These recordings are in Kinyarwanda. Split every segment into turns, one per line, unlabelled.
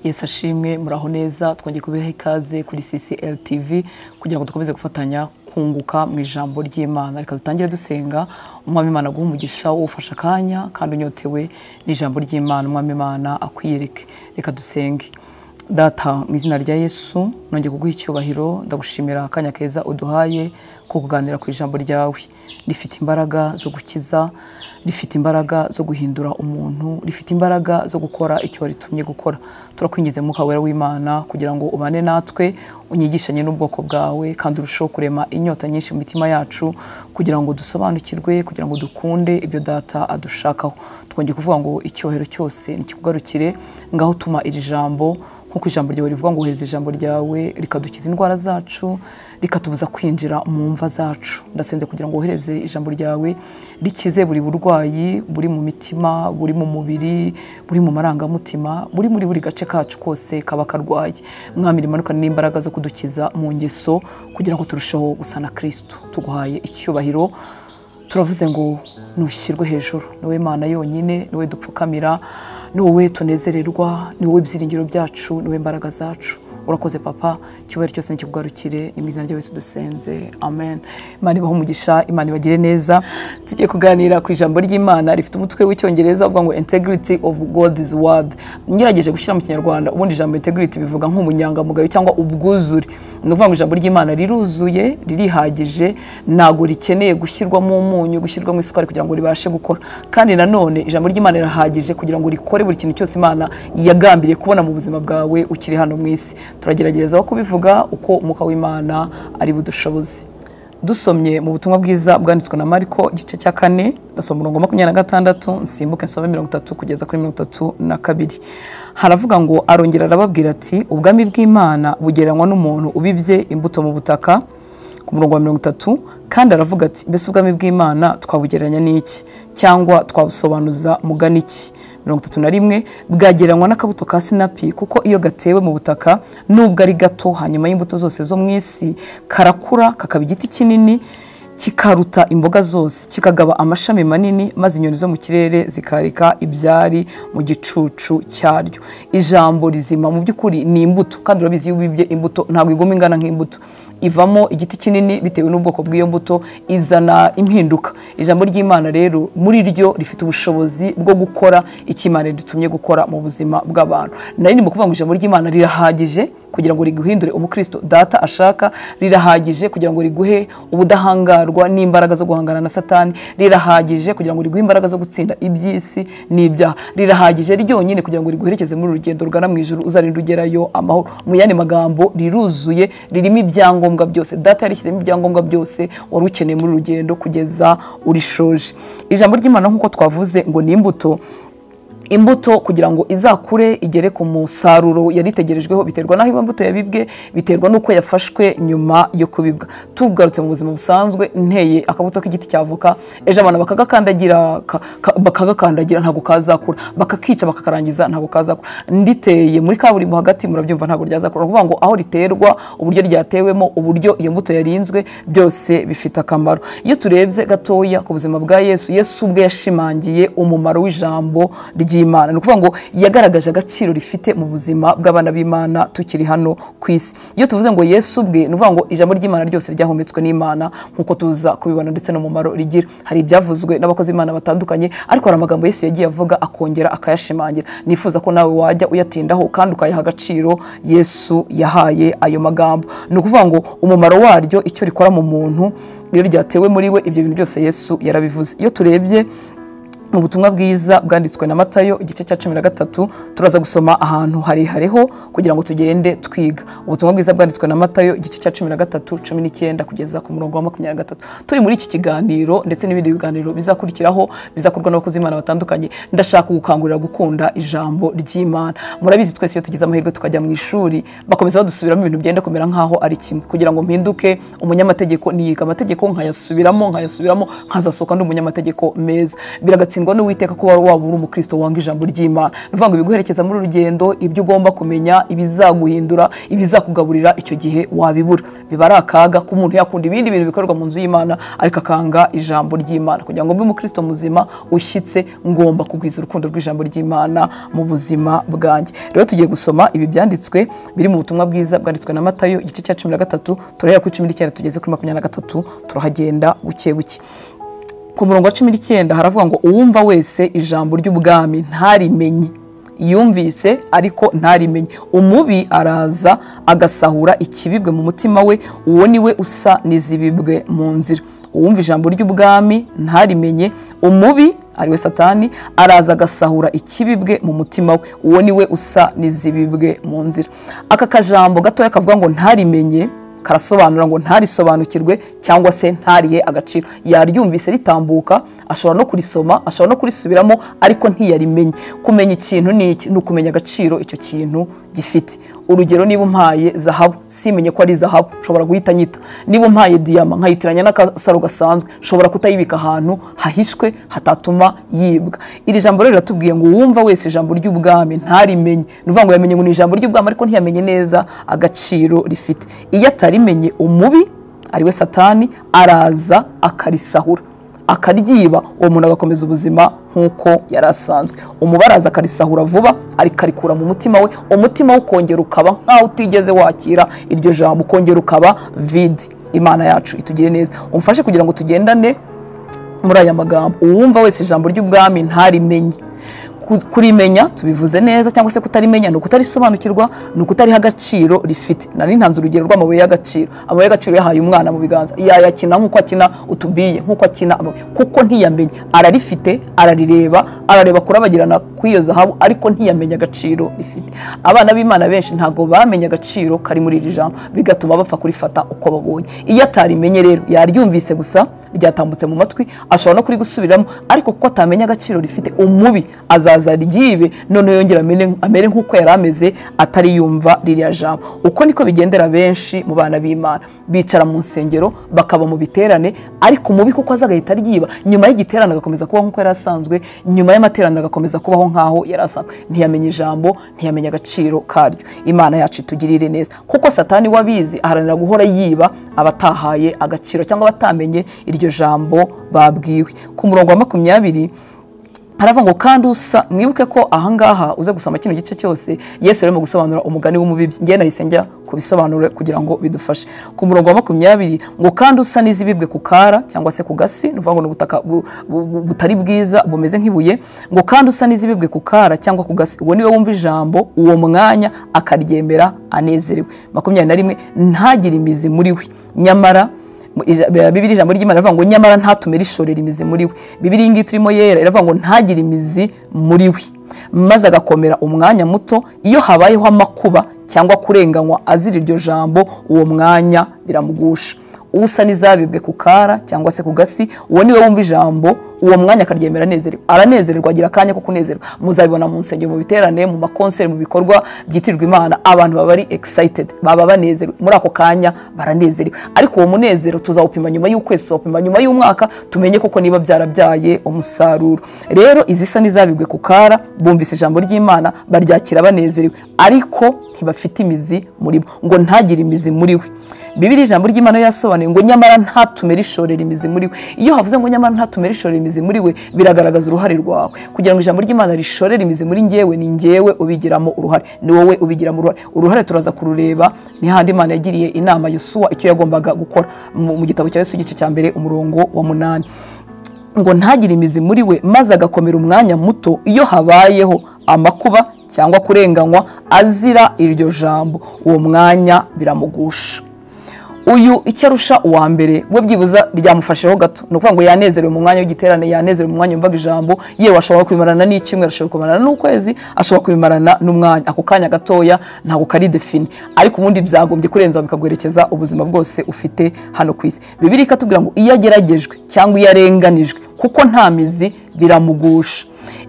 Yesu ashimwe muraho neza twongeye kubeha ikaze kuri CCL TV kugira ngo dukomeze gufatanya kunguka mu ijambo ry'Imana. Reka dutangire dusenga. Umwami Imana guha umugisha wo ufasha akanya kandi unyotewe n'ijambo ry'Imana. Umwami Imana akwiyereke. Reka dusenge. Data mu izina rya Yesu nongeye kuguha icyubahiro, ndagushimira akanya keza uduhaye ko kuganira ku ijambo ryawe. Rifite imbaraga zo gukiza, rifite imbaraga zo guhindura umuntu, rifite imbaraga zo gukora icyo ritumye gukora. Turakwingize Mwuka Wera w'Imana kugira ngo ubane natwe, unyigishanye n'ubwoko bwawe kandi urusheho kurema inyota nyinshi mu mitima yacu kugira ngo dusobanukirwe, kugira ngo dukunde ibyo Data adushakaho. Twongeye kuvuga ngo icyubahiro cyose nikikugarukire, ngaho tuma iri jambo nkuko ijambo ryawe rivuga ngo uhereze ijambo ryawe rikadukiza indwara zacu, rikatubuza kwinjira mu mva zacu. Ndasenze kugira ngo uhereze ijambo ryawe rikize buri burwayi buri mu mitima, buri mu mubiri, buri mu marangamutima, buri muri buri gace kacu kose kaba karwaye. Mwami rimanukane n'imbaraga zo kudukiza mu ngeso kugira ngo turusheho gusa na Kristo. Tuguhaye icyubahiro, turavuze ngo nushyirwe hejuru. Niwe Mana yonyine, niwe dupfukamira, niwe tunezererwa, niwe byiringiro byacu, niwe mbaraga zacu. Urakoze Papa, cyubahiro cyose nikikugarukire, ni mu izina rya Yesu dusenze, amen. Imana ibahe umugisha, Imana ibagire neza. Tugiye kuganira ku ijambo ry'Imana rifite umutwe w'icyongereza uvuga ngo integrity of God's word. Ngerageje gushyira mu Kinyarwanda, ubundi ijambo integrity bivuga nk'umunyangamugayo cyangwa ubwuzure. Ni ukuvuga ngo ijambo ry'Imana riruzuye, ririhagije, ntago rikeneye gushyirwamo umunyu, gushyirwamo isukari kugira ngo ribashe gukora. Kandi nanone ijambo ry'Imana rirahagije kugira ngo rikore buri kintu cyose Imana yagambiriye kubona mu buzima bwawe ukiri hano mu isi. Turagerageza kubivuga uko Umwuka w'Imana ari budushoboze. Dusomye mu butumwa bwiza bwanditswe na Mariko igice cya 4, ndasoma umurongo 26, nsimbuke nsome 30 kugeza kuri 32. Haravuga ngo arongera arababwira ati ubwami bw'Imana bugereranywa n'umuntu ubibye imbuto mu butaka. Ku murongo wa 30 kandi aravuga ati mbese ubwami bw'Imana twabugereranya n'iki cyangwa twabusobanuza mugani iki? 31 bwagereranywa n'akabuto ka sinapi, kuko iyo gatewe mu butaka nubwo ari gato hanyuma y'imbuto zose zo mu isi karakura kakaba igiti kinini kikaruta imboga zose, kikagaba amashami manini, maze inyoni zo mu kirere zikarika ibyari mu gicucu cyaryo. Ijambo rizima mu by'ukuri ni imbuto, kandi urabizi iyo ubibye imbuto ntabwo igoma ingana nk'imbuto. Ivamo igiti kinini bitewe n'ubwoko bw'iyo mbuto, izana impinduka. Ijambo ry'Imana rero muri ryo rifite ubushobozi bwo gukora icyo Imana ritumye gukora mu buzima bw'abantu. Nari ndimo kuvuga ngo ijambo ry'Imana rirahagije kugira ngo riguhindure umukristo Data ashaka, rirahagije kugira ngo riguhe ubudahangarwa n'imbaraga zo guhangana na Satani, rirahagije kugira ngo riguhe imbaraga zo gutsinda iby'isi n'ibyaha, rirahagije ryonyine kugira ngo riguherekeze muri urugendo rugana mu ijuru uzarinda ugerayo amahoro. Mu yandi magambo riruzuye, ririmo ibyangombwa byose. Data yarishyizemo ibyangombwa byose wari ukeneye muri urugendo kugeza urishoje. Ijambo ry'Imana nk'uko twavuze ngo ni imbuto kugira ngo izakure igere ku musaruro yaritegerejweho, biterwa naho imbuto yabibwe, biterwa nuko yafashwe nyuma yo kubibwa. Tugarutse mu buzima busanzwe, nteye akabuto k'igiti cyavoka, ejo abana bakagakandagira ntago kazakura, bakakica bakakarangiza ntago kazakura. Nditeye muri kaburimbo hagati, murabyumva ntago ryazakura. Kuvuga ngo aho riterwa, uburyo ryatewemo, uburyo iyo mbuto yarinzwe, byose bifite akamaro. Iyo turebye gatoya ku buzima bwa Yesu ubwe yashimangiye umumaro w'ijambo ry'Imana. Ni ukuvuga ngo yagaragaje agaciro rifite mu buzima bw'abana b'Imana tukiri hano ku isi. Iyo tuvuze ngo Yesu ubwe, ni ukuvuga ngo ijambo ry'Imana ryose ryahumetswe n'Imana nk'uko tuza kubibona, ndetse no mumaro rigira. Hari ibyavuzwe n'abakozi b'Imana batandukanye, ariko hari amagambo Yesu yagiye avuga akongera akayashimangira. Nifuza ko nawe wajya uyatindaho kandi ukayaha agaciro Yesu yahaye ayo magambo. Ni ukuvuga ngo umumaro waryo, icyo rikora mu muntu iyo ryatewe muri we, ibyo bintu byose Yesu yarabivuze. Iyo turebye mu butumwa bwiza bwanditswe na Matayo igice cya 13, turaza gusoma ahantu hareho kugira ngo tugende twiga. Ubutumwa bwiza bwanditswe na Matayo igice cya 13 19 kugeza ku murongo wa 23. Turi muri iki kiganiro ndetse n'ibindi biganiro bizakurikiraho bizakorwa n'abakozi b'Imana batandukanye, ndashaka gukangurira gukunda ijambo ry'Imana. Murabizi twese iyo tugize amahirwe tukajya mu ishuri, bakomeza badusubiramo ibintu byenda kumera nkaho ari kimwe. Kugira ngo mpinduke umunyamategeko, niyiga amategeko nkayasubiramo nkazasohoka ndi umunyamategeko meza. Biragatsindwa ugatsindwa n'Uwiteka ko waba uri umukristo wanga ijambo ry'Imana. Nuvuga ngo biguherekeza muri urugendo, ibyo ugomba kumenya, ibizaguhindura, ibizakugaburira, icyo gihe wabibura. Biba ari akaga ko umuntu yakunda ibindi bintu bikorerwa mu nzu y'Imana ariko akanga ijambo ry'Imana. Kugira ngo mbe umukristo muzima ushyitse, ngomba kugwiza urukundo rw'ijambo ry'Imana mu buzima bwanjye. Rero tugiye gusoma ibi byanditswe biri mu butumwa bwiza bwanditswe na Matayo igice cya 13 turahera kuri 19 tugeze kuri 23 turahagenda buke buke. Ku murongo wa 19 haravuga ngo uwumva wese ijambo ry'ubwami ntarimenye, yumvise ariko ntarimenye, umubi araza agasahura ikibibwe mu mutima we, uwo niwe usa n'izibibwe mu nzira. Uwumva ijambo ry'ubwami ntarimenye, umubi ariwe Satani araza agasahura ikibibwe mu mutima we, uwo niwe usa n'izibibwe mu nzira. Aka kajambo gatoya kavuga ngo ntarimenye karasobanura ngo ntarisobanukirwe cyangwa se ntarihe agaciro. Yaryumvise ritambuka, ashobora no kurisoma, ashobora no kurisubiramo, ariko ntiyarimenye. Kumenya ikintu ni iki? Ni ukumenya agaciro icyo kintu gifite. Urugero, niba umpaye zahabu simenye ko ari zahabu, nshobora guhita nyita. Niba umpaye diyama nkayitiranya n'akasaro gasanzwe, nshobora kutayibika ahantu hahishwe hatatuma yibwa. Iri jambo rero riratubwiye ngo uwumva wese ijambo ry'ubwami ntarimenye. Nuvuga ngo yamenye ngo ni ijambo ry'ubwami ariko ntiyamenye neza agaciro rifite. Iyo atarimenye, umubi ariwe Satani araza akarisahura, akaryiba, uwo muntu agakomeza ubuzima nkuko yarasanzwe. Umubaraza akarisahura vuba, arikarikura mu mutima we, umutima we ukongera ukaba nkaho utigeze wakira iryo jambo, ukongera ukaba vide. Imana yacu itugire neza, umfashe kugira ngo tugendane muri aya magambo. Uwumva wese ijambo ry'ubwami ntarimenye. Kurimenya tubivuze neza, cyangwa se kutarimenya ni ukutarisobanukirwa, ni ukutariha agaciro rifite. Nari ntanze urugero rw'amabuye y'agaciro. Amabuye y'agaciro yahaye umwana mu biganza, yayakina nk'uko akina utubiye, nk'uko akina amabuye, kuko ntiyamenye. Ararifite, ararireba, arareba kurabagirana kw'iyo zahabu, ariko ntiyamenye agaciro rifite. Abana b'Imana benshi ntago bamenye agaciro kari muri iri jambo, bigatuma bapfa kurifata uko babonye. Iyo atarimenye rero, yaryumvise gusa, ryatambutse mu matwi, ashobora no kuri gusubiramo, ariko kuko atamenya agaciro rifite, umubi azaza ryibe, none yongera amere nk'uko yari ameze atari yumva ririya jambo. Uko niko bigendera benshi mu bana b'Imana. Bicara mu nsengero, bakaba mu biterane, ariko umubi kuko azagahita ryiba, nyuma y'igiterane agakomeza kubaho nk'uko yari asanzwe, nyuma y'amaterane agakomeza kubaho nk'aho yari asanzwe. Ntiyamenye ijambo, ntiyamenye agaciro karyo. Imana yacu itugirire neza, kuko Satani wabizi aharanira guhora yiba abatahaye agaciro cyangwa batamenye iryo jambo babwiwe. Ku murongo wa 20 haravuga ngo kandi usa, mwibuke ko ahangaha uze gusoma kino gice cyose Yesu arimo gusobanura umugani w'umubibyi. Ngiye nahise njya kubisobanura kugira ngo bidufashe. Ku murongo wa 20 ngo kandi usa n'izibibwe ku kara cyangwa se ku gasi, nuvuga ngo n'ubutaka butari bwiza bumeze nk'ibuye, ngo kandi usa n'izibibwe ku kara cyangwa ku gasi, uwo niwe wumva ijambo uwo mwanya akaryemera anezerewe. 21 ntagire imizi muri we, nyamara Bibiri ijambo ry'Imana iravuga ngo nyamara ntatume rishorera imizi muri we. Bibiri ngi turimo yera iravuga ngo ntagire imizi muri we, maze agakomera umwanya muto. Iyo habayeho amakuba cyangwa kurenganywa azira iryo jambo, uwo mwanya biramugusha. Usa n'izabibwe ku kara cyangwa se ku gasi, uwo niwe wumva ijambo uwo mwanya akaryemera anezerewe. Aranezererwa, agira akanya ko kunezerwa. Muzabibona mu nsengero, mu biterane, mu makonseri, mu bikorwa byitirirwa Imana, abantu baba ari excited, baba banezerewe. Muri ako kanya baranezerewe, ariko uwo munezero tuzawupima nyuma y'ukwezi, tuzawupima nyuma y'umwaka, tumenye koko niba byarabyaye umusaruro. Rero izisa n'izabibwe ku kara bumvise ijambo ry'Imana, baryakira banezerewe, ariko ntibafite imizi muri bo, ngo ntagire imizi muri we. Bibiri ijambo ry'Imana yasobanuye ngo nyamara ntatume rishorera imizi muri we. Iyo havuze ngo nyamara ntatume rishorera imizi muri we, biragaragaza uruhare rwawe. Kugira ngo ijambo ry'Imana rishorere imizi muri njyewe, ni njyewe ubigiramo uruhare, ni wowe ubigiramo uruhare. Uruhare turaza kurureba ni handi Imana yagiriye inama Yosuwa icyo yagombaga gukora mu gitabo cya Yesu igice cya 1 umurongo wa 8. Ngo ntagire imizi muri we, maze agakomera umwanya muto. Iyo habayeho amakuba cyangwa kurenganywa azira iryo jambo, uwo mwanya biramugusha. Uyu icyo arusha uwa mbere we byibuza ryamufasheho gato, no kuvuga ngo yanezerewe mu mwanya w'igiterane, yanezerewe mu mwanya yumvaga ijambo, yewe ashobora kubimarana n'icyumweru, ashobora kubimarana n'ukwezi, ashobora kubimarana n'umwanya. Ako kanya gatoya ntabwo kari defini, ariko ubundi byagombye kurenza bikagwerekeza ubuzima bwose ufite hano ku isi. Bibiri ikatubwira ngo iyo ageragejwe cyangwa iyo arenganijwe kuko nta mizi biramugusha.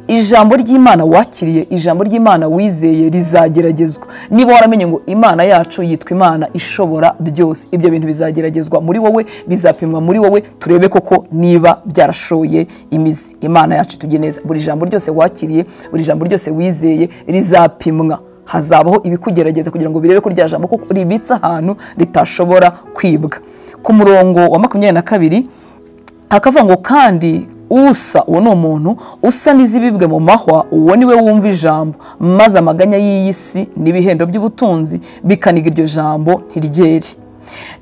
ijambo ry'Imana wakiriye, ijambo ry'Imana wizeye rizageragezwa. Niba waramenye ngo Imana yacu yitwa Imana ishobora byose, ibyo bintu bizageragezwa muri wowe, bizapimwa muri wowe, turebe koko niba byarashoye imizi. Imana yacu itugire neza. Buri jambo ryose wakiriye, buri jambo ryose wizeye rizapimwa. Hazabaho ibikugerageza kugira ngo birebe ko rya jambo koko ribitse ahantu ritashobora kwibwa. Ku murongo wa 22 hakavuga ngo kandi uwo ni umuntu usa n'izibibwe mu mahwa, uwo niwe wumva ijambo maze amaganya y'iyi si n'ibihendo by'ubutunzi bikaniga iryo jambo ntiryeri.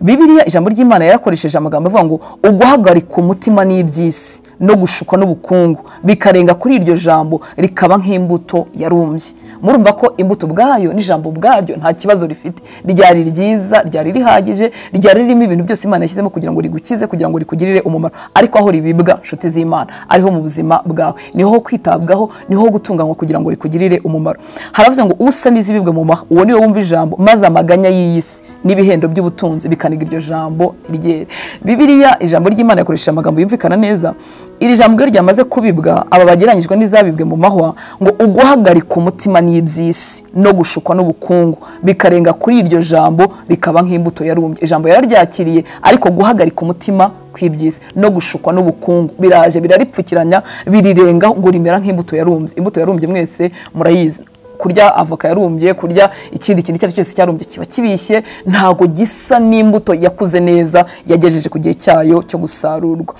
Bibiliya ijambo ry'Imana yarakoresheje amagambo avuga ngo uguhagarika umutima n'iby'isi no gushukwa n'ubukungu bikarenga kuri iryo jambo rikaba nk'imbuto yarumbye. Murumva ko imbuto bwayo n'ijambo bwaryo nta kibazo rifite, ryari ryiza, ryari rihagije, ryari ririmo ibintu byose Imana yashyizemo kugira ngo rigukize, kugira ngo rikugirire umumaro. Ariko aho ribibwa nshuti z'Imana, ariho mu buzima bwawe, niho kwitabwaho, niho gutunganywa kugira ngo rikugirire umumaro. Haravuze ngo usa n'izibibwe mu mahwa, uwo niwe wumva ijambo maze amaganya y'iyi si n'ibihendo by'ubutunzi bikaniga iryo jambo ryera. Bibiliya ijambo ry'Imana yakoresheje amagambo yumvikana neza. Iri jambo ryo ryamaze kubibwa aba bageranyijwe n'izabibwe mu mahwa ngo uguhagarika umutima n'iby'isi no gushukwa n'ubukungu bikarenga kuri iryo jambo rikaba nk'imbuto yarumbye. Ijambo yararyakiriye, ariko guhagarika umutima kw'iby'isi no gushukwa n'ubukungu biraje biraripfukiranya, birirenga ngo rimera nk'imbuto yarumbye. Imbuto yarumbye mwese murayizi, kurya avoka yarumbye, kurya ikindi kintu cyose cyarumbye kiba kibishye, ntago gisa n'imbuto yakuze neza yagejeje ku gihe cyayo cyo gusarurwa.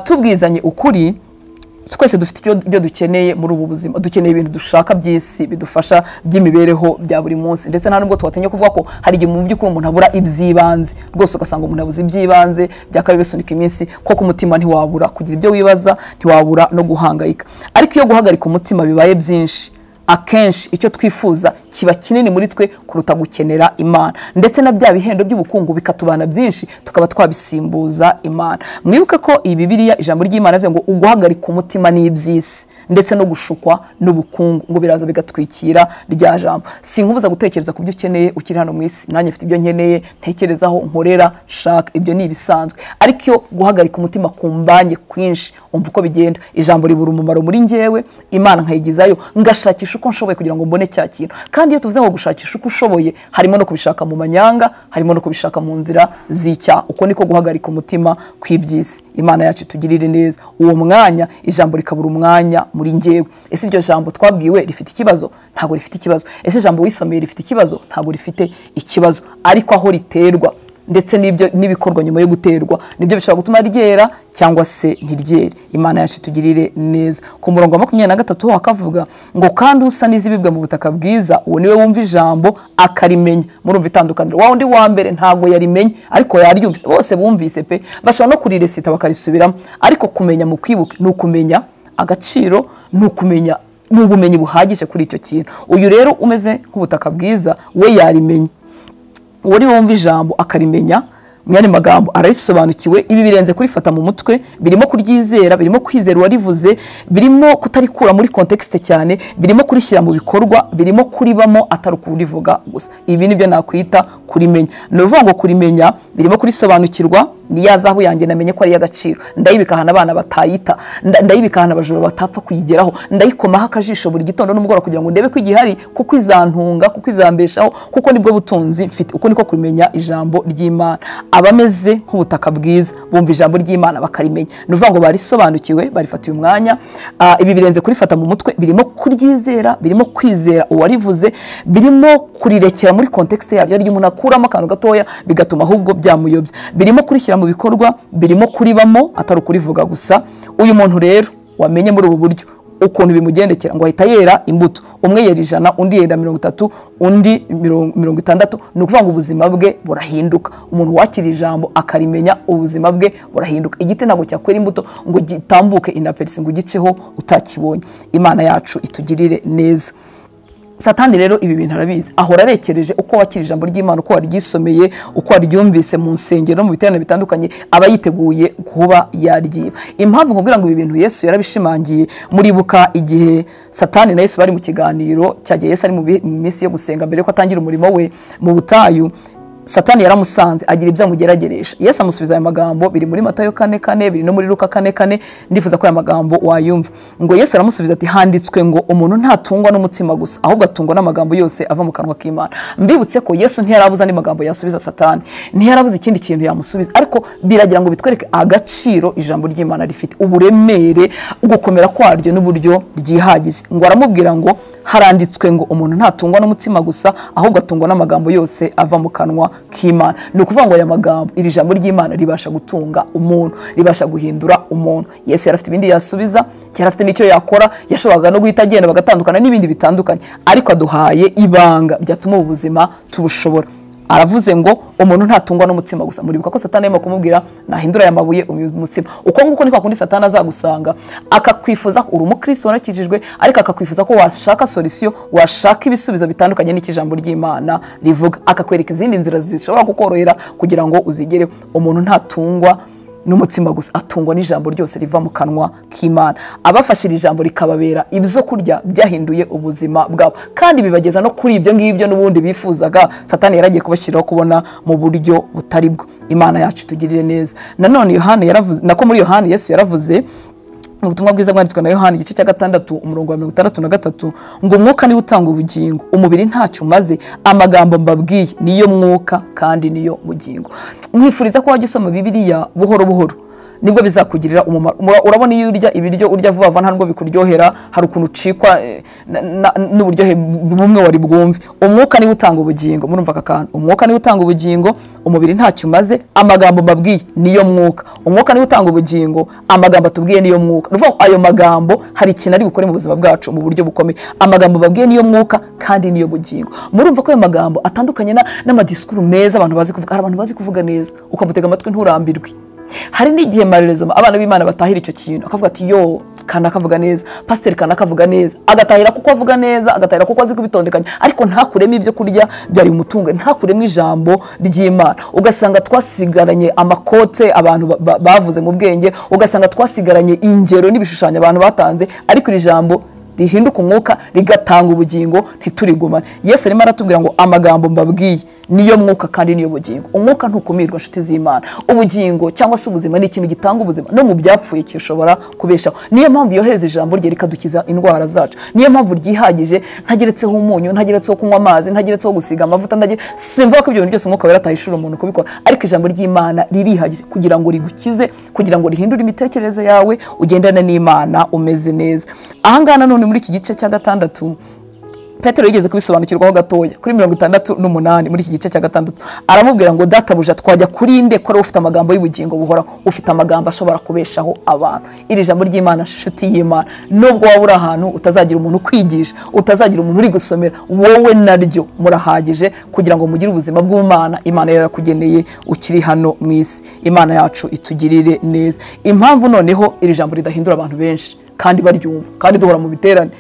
Tubwizanye ukuri, twese dufite ibyo dukeneye muri ubu buzima. Dukeneye ibintu dushaka by'isi bidufasha by'imibereho bya buri munsi, ndetse nta nubwo twatinye kuvuga ko hari igihe mu by'ukuri umuntu abura iby'ibanze rwose, ugasanga umuntu abuze iby'ibanze byakabaye bisunika iminsi, kuko umutima ntiwabura kugira ibyo wibaza, ntiwabura no guhangayika. Ariko iyo guhagarika umutima bibaye byinshi, akenshi icyo twifuza kiba kinini muri twe kuruta gukenera Imana, ndetse na bya bihendo by'ubukungu bikatubana byinshi tukaba twabisimbuza Imana. Mwibuke ko iyi Bibiliya ijambo ry'Imana bivuze ngo uguhagarika umutima n'iby'isi ndetse no gushukwa n'ubukungu ngo biraza bigatwikira rya jambo. Sinkubuza gutekereza ku byo ukeneye ukiri hano mu isi, nanjye mfite ibyo nkeneye ntekerezaho, nkorera, shaka, ibyo ni ibisanzwe. Ariko iyo guhagarika umutima kumbanye kwinshi, umva uko bigenda. Ijambo ribura umumaro muri njyewe, Imana nkayigizayo ngashakisha uko nshoboye kugira ngo mbone cya kintu. Kandi iyo tuvuze ngo gushakisha uko ushoboye, harimo no kubishaka mu manyanga, harimo no kubishaka mu nzira z'icyaha. Uko niko guhagarika umutima kw'iby'isi. Imana yacu tugirire neza. Uwo mwanya ijambo rikabura umwanya muri njyewe. Ese iryo jambo twabwiwe rifite ikibazo? Ntago rifite ikibazo. Ese ijambo wisomeye rifite ikibazo? Ntago rifite ikibazo. Ariko aho riterwa ndetse n'ibyo nibikorwa nyuma yo guterwa nibyo bishobora gutuma ryera cyangwa se ntiryere. Imana yacu tugirire neza. Ku murongo wa 23 hakavuga ngo kandi usa n'izibibwe mu butaka bwiza, uwo niwe wumva ijambo akarimenya. Murumva itandukaniro, wa undi wa mbere ntago yarimenye ariko yaryumvise. Bose bumvise pe, bashobora no kuriresita bakarisubiramo, ariko kumenya mu kwibuka ni ukumenya agaciro, ni ukumenya n'ubumenyi buhagije kuri icyo kintu. Uyu rero umeze nk'ubutaka bwiza, we yarimenye. Uwo wumva ijambo akarimenya, mwene magambo ararisobanukiwe. Ibi birenze kurifata mu mutwe, birimo kuryizera, birimo kwizera uwarivuze, birimo kutarikura muri context cyane, birimo kurishyira mu bikorwa, birimo kuribamo atari kurivuga gusa. Ibi nibyo nakwita kurimenya. No vuga ngo kurimenya birimo kurisobanukirwa. Ni ya zahabu yanjye namenye ko ari y'agaciro, ndayibika hana abana batayita, ndayibika hana abajura batapfa kuyigeraho, ndayikomaho akajisho buri gitondo n'umugoroba kugira ngo ndebe ko igihari, kuko izantunga, kuko izambeshaho, kuko nibwo butunzi mfite. Uko niko kumenya ijambo ry'Imana. Abameze nk'ubutaka bwiza bumva ijambo ry'Imana bakarimenya, nuvuga ngo barisobanukiwe, barifatiye umwanya. Ibi birenze kurifata mu mutwe, birimo kuryizera, birimo kwizera uwarivuze, birimo kurirekera muri context yaryo, ari umuntu akuramo akantu gatoya bigatuma ahubwo byamuyobya, birimo kurishyira mu bikorwa, birimo kuribamo atari kurivuga gusa. Uyu muntu rero wamenye muri ubu buryo ukuntu bimugendekera, ngo ahita yera imbuto. Umwe yera 100, undi yera 30, undi 60. Ni ukuvuga ngo ubuzima bwe burahinduka. Umuntu wakira ijambo akarimenya, ubuzima bwe burahinduka. Igiti ntago cyakwera imbuto ngo gitambuke inaperisi ngo giceho utakibonye. Imana yacu itugirire neza. Satani rero ibi bintu arabizi, ahora arekereje uko wakira ijambo ry'Imana, uko waryisomeye, uko waryumvise mu nsengero mu biterane bitandukanye, aba yiteguye kuba yaryiba. Impamvu nkubwira ngo ibi bintu Yesu yarabishimangiye, muribuka igihe Satani na Yesu bari mu kiganiro cyagiye Yesu ari mu minsi yo gusenga mbere ko atangira umurimo we mu butayu. Satani yaramusanze agira ibyo amugerageresha. Yesu amusubiza aya magambo biri muri Matayo 4:4, biri no muri Luka 4:4. Ndifuza ko aya magambo wayumva. Ngo Yesu aramusubiza ati handitswe ngo umuntu ntatungwa n'umutima gusa ahubwo atungwa n'amagambo yose ava mu kanwa k'Imana. Mbibutse ko Yesu ntiyarabuza ni magambo yasubiza Satani, ntiyarabuza ikindi kintu yamusubiza, ariko biragira ngo bitwereke agaciro ijambo ry'Imana rifite, uburemere ugukomera kwaryo n'uburyo ryihagije. Ngo aramubwira ngo haranditswe ngo umuntu ntatungwa n'umutima gusa ahubwo atungwa n'amagambo yose ava mu kanwa k'Imana. Ni ukuvuga ngo aya magambo, iri jambo ry'Imana ribasha gutunga umuntu, ribasha guhindura umuntu. Yesu yarafite ibindi yasubiza, yarafite n'icyo yakora, yashoboraga no guhita agenda bagatandukana n'ibindi bitandukanye, ariko aduhaye ibanga ryatuma ubuzima tubushobora. Aravuze ngo umuntu ntatungwa n'umutima gusa. Muribuka ko Satani yema kumubwira nahindura aya mabuye umutsima. Uko nguko niko kundi Satani azagusanga akakwifuza ko uri umukristo warakijijwe, ariko akakwifuza ko washaka solution, washaka ibisubizo bitandukanye n'ikijambo ry'Imana rivuga, akakwereka izindi nzira zishobora gukorohera kugira ngo uzigereho. Umuntu ntatungwa n'umutima gusa, atungwa n'ijambo ryose riva mu kanwa k'Imana. Abafashira ijambo rikababera ibyo kurya byahinduye ubuzima bwabo, kandi bibageza no kuri ibyo ngibyo n'ubundi bifuzaga Satani yaragiye kubashyiraho kubona mu buryo butari bwo. Imana yacu tugirire neza. Nanone Yohana yaravuze, nako muri Yohana Yesu yaravuze ubutumwa bwiza bwanditswe na Yohana igice cya 6 umurongo wa 63 ngo umwuka ni utanga ubugingo, umubiri ntacyo umaze, amagambo mbabwiye niyo mwuka kandi niyo bugingo. Mwifuriza ko wajya usoma Bibiliya buhoro buhoro, nibwo bizakugirira umumaro. Urabona iyo urya ibiryo urya vuba vuba ntabwo bikuryohera, hari ukuntu ucikwa n'uburyohe bumwe wari bwumve. Umwuka ni utanga ubugingo, murumva akakana. Umwuka ni utanga ubugingo, umubiri ntacyo umaze, amagambo mbabwiye niyo mwuka. Umwuka ni utanga ubugingo, amagambo atubwiye niyo mwuka. Nuvuga ayo magambo hari ikintu ari bukore mu buzima bwacu mu buryo bukomeye. Amagambo mbabwiye niyo mwuka kandi niyo bugingo. Murumva ko ayo magambo atandukanye n'amadiskuru meza abantu bazi kuvuga. Hari abantu bazi kuvuga neza ukamutega amatwi nturambirwe. Hari n'igihe marerezoma abana b'Imana batahira icyo kintu, akavuga ati yo kana kavuga neza, pastor kana kavuga neza, agatahira kuko avuga neza, agatahira kuko azi kubitondekanya, ariko ntakuremo ibyo kurya byari umutunga, ntakuremo ijambo ry'Imana. Ugasanga twasigaranye amakote abantu bavuze mu bwenge, ugasanga twasigaranye ingero n'ibishushanyo abantu batanze, ariko iri jambo rihinduka umwuka rigatanga ubugingo ntiturigumane. Yesu arimo aratubwira ngo amagambo mbabwiye niyo mwuka kandi niyo bugingo. Umwuka ntukumirwa nshuti z'Imana. Ubugingo cyangwa se ubuzima ni ikintu gitanga ubuzima, no mu byapfuye cyushobora kubeshaho. Niyo mpamvu yohereza ijambo rye rikadukiza indwara zacu. Niyo mpamvu ryihagije, ntageretseho umunyu, ntageretseho kunywa amazi, ntageretseho gusiga amavuta, simvuga ko ibyo bintu byose umwuka wera atahishura umuntu kubikora, ariko ijambo ry'Imana ririhagije kugira ngo rigukize, kugira ngo rihindure imitekerereze yawe, ugendane n'Imana umeze neza. Ahangana none muri iki gice cya 6 Petero yigeze kubisobanukirwaho gatoya kuri 68 muri iki gice cya 6 aramubwira ngo databuja twajya kuri nde ko ufite amagambo y'ubugingo buhora, ufite amagambo ashobora kubeshaho abantu. Iri jambo ry'Imana shuti y'Imana, nubwo wabura ahantu utazagira umuntu kwigisha, utazagira umuntu uri gusomera, wowe naryo murahagije kugira ngo mugire ubuzima bw'Imana Imana yarakugeneye ukiri hano mu isi. Imana yacu itugirire neza. Impamvu noneho iri jambo ridahindura abantu benshi kandi baryumva kandi duhora mu biterane,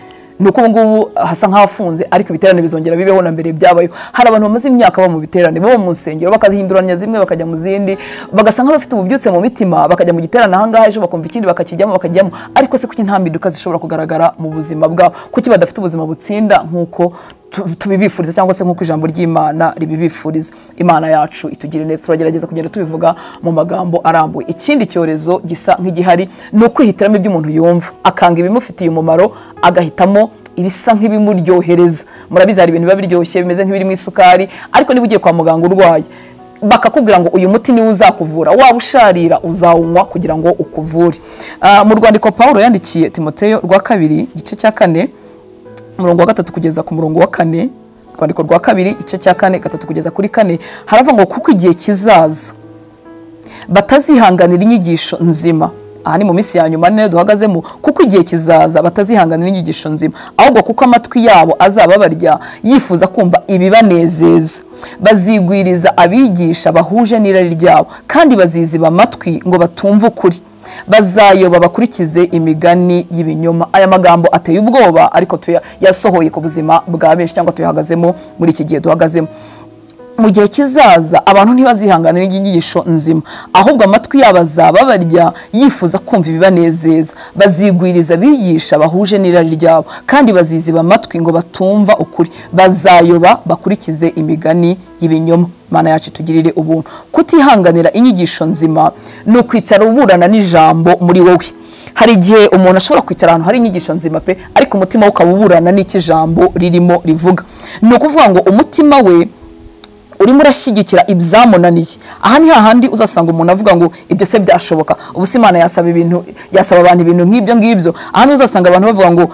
nuko ngubu hasa nk'afunze, ariko ibiterane bizongera bibeho na mbere byabayo. Hari abantu bamaze imyaka ba mu biterane, bo mu nsengero bakazihinduranya zimwe bakajya mu zindi, bagasanga bafite ububyutse mu mitima, bakajya mu giterane ahangaha ejo bakumva ikindi bakakijyamo, ariko se kuki nta mpinduka zishobora kugaragara mu buzima bwabo? Kuki badafite ubuzima butsinda nkuko tubibifuriza cyangwa se nkuko ijambo ry'Imana ribibifuriza? Imana yacu itugire neza. Turagerageza kugenda tubivuga mu magambo arambuye. Ikindi cyorezo gisa nk'igihari ni ukwihitiramo ibyo umuntu yumva, akanga ibimufitiye umumaro, agahitamo ibisa nk'ibimuryohereza. Murabizi hari ibintu biba biryoshye bimeze nk'ibiri mu isukari, ariko niba ugiye kwa muganga urwaye bakakubwira ngo uyu muti niwe uzakuvura, waba usharira uzawunywa kugira ngo ukuvure. Mu rwandiko Paulo yandikiye Timoteyo rwa 2 igice cya 4 umurongo wa 3 kugeza ku murongo wa 4, rwandiko rwa 2 igice cya 4 3 kugeza kuri 4, haravuga ngo kuko igihe kizaza batazihanganira inyigisho nzima. Aha ni mu minsi ya nyuma niyo duhagazemo. Kuko igihe kizaza batazihanganira inyigisho nzima, ahubwo kuko amatwi yabo azaba barya yifuza kumva ibibanezeza, bazigwiriza abigisha bahuje n'irari ryabo, kandi baziziba amatwi ngo batumve ukuri, bazayoba bakurikize imigani y'ibinyoma. Aya magambo ateye ubwoba, ariko yasohoye ku buzima bwa benshi cyangwa tuyahagazemo muri iki gihe duhagazemo. Mu gihe kizaza abantu ntibazihanganira inyigisho nzima, ahubwo amatwi yabo azaba barya yifuza kumva ibibanezeza, bazigwiriza abigisha bahuje n'irari ryabo, kandi baziziba amatwi ngo batumva ukuri, bazayoba bakurikize imigani y'ibinyoma. Imana yacu tugirire ubuntu. Kutihanganira inyigisho nzima no kwicara uburana n'ijambo muri wowe. Hari igihe umuntu ashobora kwicara ahantu hari inyigisho nzima pe, ariko umutima we ukabuburana n'iki jambo ririmo rivuga. Ni ukuvuga ngo umutima we urimo urashyigikira ibyamunaniye. Aha ni hahandi uzasanga umuntu avuga ngo ibyo se byashoboka, ubu se Imana yasaba abantu ibintu nk'ibyo ngibyo. Aha ni uzasanga abantu bavuga ngo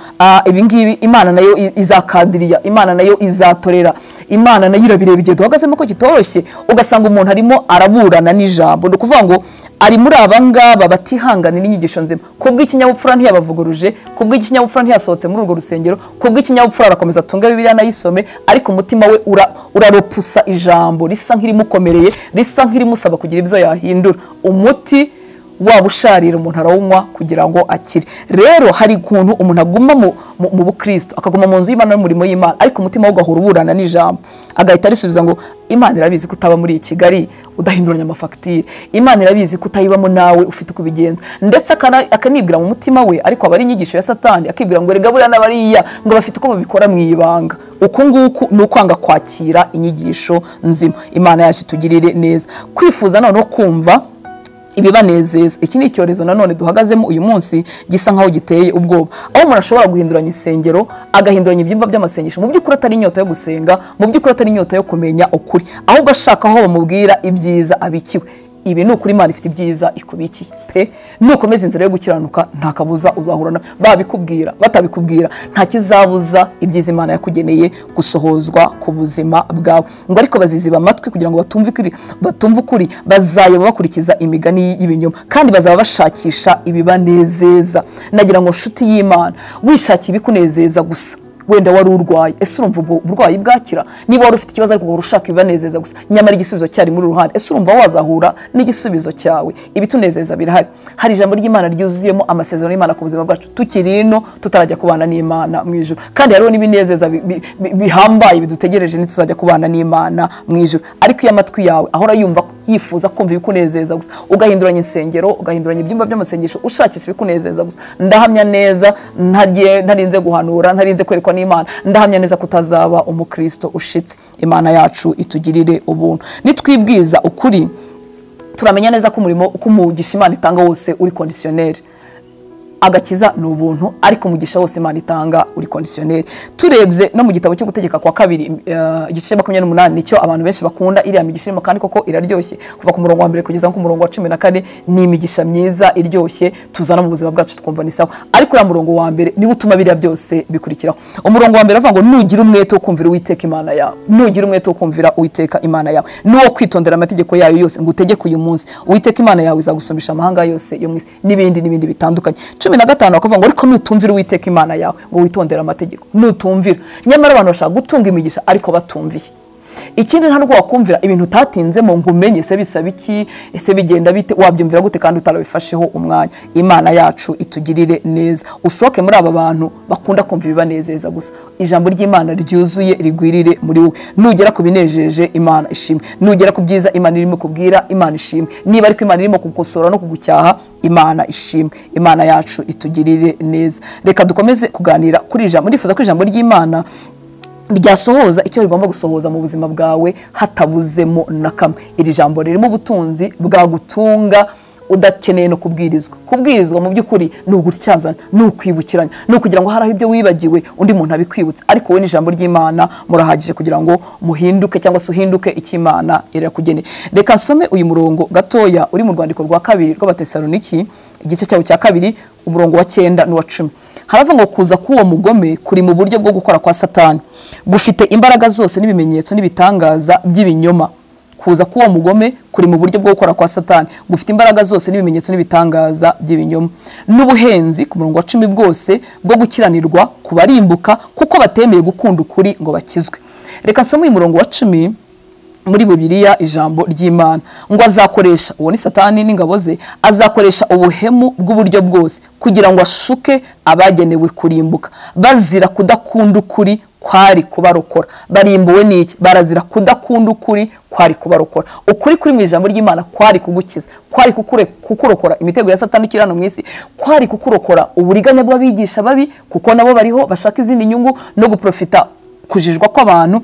ibi ngibi Imana nayo izakadiriya, Imana nayo izatorera, Imana nayo irabireba igihe duhagazemo ko kitoroshye. Ugasanga umuntu arimo araburana n'ijambo. Ni ukuvuga ngo ari muri abangaba batihanganira inyigisho nzima. Kubw'ikinyabupfura ntiyabavuguruje, kubw'ikinyabupfura ntiyasohotse muri urwo rusengero, kubw'ikinyabupfura arakomeza atunga Bibiliya nayisome, ariko umutima we uraropusa ijambo risa nk'irimukomereye, risa nk'irimusaba kugira ibyo yahindura. Umuti waba usharira umuntu arawunywa kugira ngo akire. Rero hari ukuntu umuntu aguma mu bukristo, akaguma mu nzu y'Imana n'umurimo y'Imana, ariko umutima we ugahora uburana n'ijambo, agahita arisubiza ngo Imana irabizi ko utaba muri Kigali udahinduranya amafagitire, Imana irabizi ko utayibamo nawe ufite uko ubigenza. Ndetse akanibwira mu mutima we, ariko aba ari inyigisho ya Satani, akibwira ngo rega buriya n'abariya ngo bafite uko babikora mu ibanga. Uku nguku ni ukwanga kwakira inyigisho nzima. Imana yacu tugirire neza. Kwifuza noneho kumva ibibanezeza. Iki ni icyorezo nanone duhagazemo uyu munsi gisa nkaho giteye ubwoba, aho umuntu ashobora guhinduranya insengero, agahinduranya ibyumba by'amasengesho, mu by'ukuri atari inyota yo gusenga, mu by'ukuri atari inyota yo kumenya ukuri, ahubwo ashaka aho bamubwira ibyiza abikiwe. Ibi ni ukuri Imana ifite ibyiza ikubikiye pe. Nukomeza inzira yo gukiranuka nta kabuza uzahura na babikubwira batabikubwira, nta kizabuza ibyiza Imana yakugeneye gusohozwa ku buzima bwawe. Ngo ariko baziziba amatwi kugira ngo batumve ukuri, bazayoba bakurikiza imigani y'ibinyoma, kandi bazaba bashakisha ibibanezeza. Nagira ngo nshuti y'Imana, wishakiye ibikunezeza gusa, wenda wari urwaye, ese urumva uburwayi bwakira? Niba wari ufite ikibazo ariko urushaka ibibanezeza gusa, nyamara igisubizo cyari muri ruhande, ese urumva wazahura n'igisubizo cyawe? Ibitunezeza birahari. Hari ijambo ry'Imana ryuzuyemo amasezerano y'Imana ku buzima bwacu tukiri ino tutarajya kubana n'Imana mu ijuru, kandi hariho n'ibinezeza bihambaye bidutegereje nituzajya kubana n'Imana mu ijuru. Ariko iyo amatwi yawe ahora yumva yifuza kumva ibikunezeza gusa, ugahinduranya insengero, ugahinduranya ibyumba by'amasengesho ushakisha ibikunezeza gusa, ndahamya neza ntarinze guhanura, ntarinze kwerekwa n'Imana, ndahamya neza kutazaba umukristo ushitse. Imana yacu itugirire ubuntu. Nitwibwiza ukuri turamenya neza ko umurimo umugisha Imana itanga wose uri conditionnel. Agakiza ni ubuntu, ariko umugisha wose Imana itanga uri conditionnel. Turebye no mu gitabo cyo gutegeka kwa kabiri igice 28 nicyo abantu benshi bakunda, iriya migisha irimo kandi koko iraryoshye kuva ku murongo wa mbere kugeza ku murongo wa 14. Ni imigisha myiza iryoshye tuzana mu buzima bwacu twumva ni sawa, ariko ya murongo wa mbere ni utuma biriya byose bikurikiraho. Umurongo wa mbere avuga ngo nugira umwete wo kumvira Uwiteka Imana yawe, nugira umwete wo kumvira Uwiteka Imana yawe, nuwo kwitondera amategeko yayo yose ngo utegeke uyu munsi, Uwiteka Imana yawe izagusumbisha amahanga yose yo mwisi, n'ibindi bitandukanye. 15 bakavuga ngo ariko nutumvira Uwiteka Imana yawe ngo witondera amategeko, nutumvira. Nyamara abantu bashaka gutunga imigisha ariko batumviye. Ikindi nta nubwo wakumvira ibintu utatinzemo ngo umenye se bisaba iki, ese bigenda bite, wabyumvira gute kandi utarabifasheho umwanya. Imana yacu itugirire neza. Usoke muri aba bantu bakunda kumva ibibanezeza gusa, ijambo ry'Imana ryuzuye rigwirire muri wowe. Nugera ku binejeje Imana ishimwe, nugera ku byiza Imana irimo kubwira Imana ishimwe, niba ariko Imana irimo kugukosora no kugucyaha Imana ishimwe. Imana yacu itugirire neza. Reka dukomeze kuganira kuri ijambo. Ndifuza ko ijambo ry'Imana ryasohoza icyo rigomba gusohoza mu buzima bwawe hatabuzemo na kamwe. Iri jambo ririmo ubutunzi bwagutunga udakeneye no kubwirizwa mu by'ukuri ni ugutyazanya, ni ukwibukiranya, ni ukugira ngo haraho ibyo wibagiwe undi muntu abikwibutse, ariko we n'ijambo ry'Imana murahagije kugira ngo muhinduke cyangwa se uhinduke icyo Imana irakugeneye. Reka nsome uyu murongo gatoya uri mu rwandiko rwa kabiri rw'Abatesaloniki igice cyawo cya kabiri umurongo wa 9 n'uwa 10. Haravuga ngo kuza k'uwo mugome kuri mu buryo bwo gukora kwa Satani, gufite imbaraga zose n'ibimenyetso n'ibitangaza by'ibinyoma. Kuza k'uwo mugome kuri mu buryo bwo gukora kwa Satani, gufite imbaraga zose n'ibimenyetso n'ibitangaza by'ibinyoma, n'ubuhenzi ku murongo wa 10 bwose bwo gukiranirwa kubarimbuka kuko batemeye gukunda ukuri ngo bakizwe. Reka nsome uyu murongo wa 10 muri Bibiliya ijambo ry'Imana ngo azakoresha, uwo ni Satani n'ingabo ze, azakoresha ubuhemu bw'uburyo bwose kugira ngo ashuke abagenewe kurimbuka, bazira kudakunda ukuri kwari kubarokora. Barimbuwe n'iki? Barazira kudakunda ukuri kwari kubarokora. Ukuri kuri mu ijambo ry'Imana kwari kugukiza, kwari kukurokora imitego ya Satani kirano mu isi, kwari kukurokora uburiganya bw'abigisha babi, kuko nabo bariho bashaka izindi nyungu no guprofita kujijwa kw'abantu.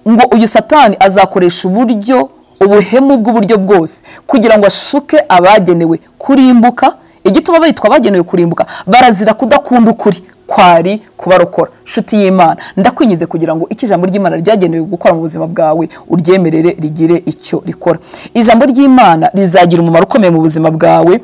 Ngo uyu Satani azakoresha uburyo ubuhemu bw'uburyo bwose kugira ngo ashuke abagenewe kurimbuka. Igituma bitwa abagenewe kurimbuka, barazira kudakunda ukuri kwari kubarokora. Shuti y'Imana, ndakwinyize kugira ngo ikijambo ry'Imana ryagenewe gukora mu buzima bwawe uryemerere rigire icyo rikora. Ijambo ry'Imana rizagira umumaro ukomeye mu buzima bwawe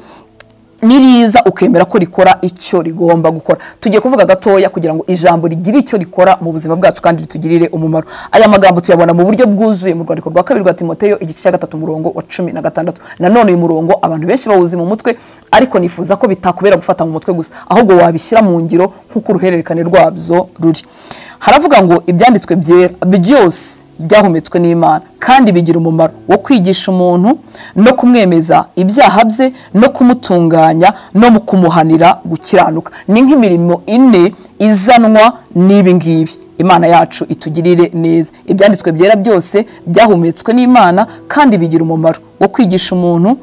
niriza ukemera ko rikora icyo rigomba gukora. Tugiye kuvuga gatoya kugira ngo ijambo rigire icyo rikora mu buzima bwacu kandi ritugirire umumaro. Aya magambo tuyabona mu buryo bwuzuye mu rwandiko rwa 2 rwa Timoteyo igice cya 3 umurongo wa 16. Nanone uyu murongo abantu benshi bawuzi mu mutwe, ariko nifuza ko bitakubera gufata mu mutwe gusa, ahubwo wabishyira mu ngiro nk'uko uruhererekane rwabyo ruri. Haravuga ngo ibyanditswe byera byose byahumetswe n'Imana kandi bigira umumaro wo kwigisha umuntu no kumwemeza ibyaha bye no kumutunganya no mu kumuhanira gukiranuka. Ni nk'imirimo ine izanwa n'ibi ngibi. Imana yacu itugirire neza. Ibyanditswe byera byose byahumetswe n'Imana kandi bigira umumaro wo kwigisha umuntu,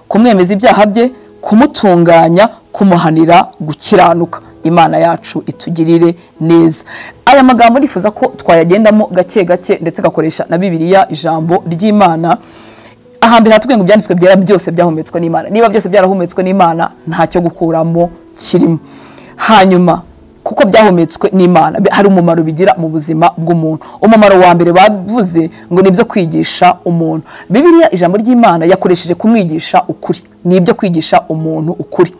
kumwemeza ibyaha bye, kumutunganya, kumuhanira gukiranuka. Imana yacu itugirire neza. Aya magambo nifuza ko twayagendamo gake gake ndetse gakoresha na Bibiliya ijambo ry'Imana. Ahambere hatubwiye ngo ibyanditswe byera byose byahumetswe n'Imana. Niba byose byarahumetswe n'Imana ntacyo gukuramo kirimo. Hanyuma kuko byahumetswe n'Imana hari umumaro bigira mu buzima bw'umuntu. Umumaro wa mbere bavuze ngo nibyo kwigisha umuntu. Bibiliya ijambo ry'Imana yakoresheje kumwigisha ukuri. Nibyo kwigisha umuntu ukuri.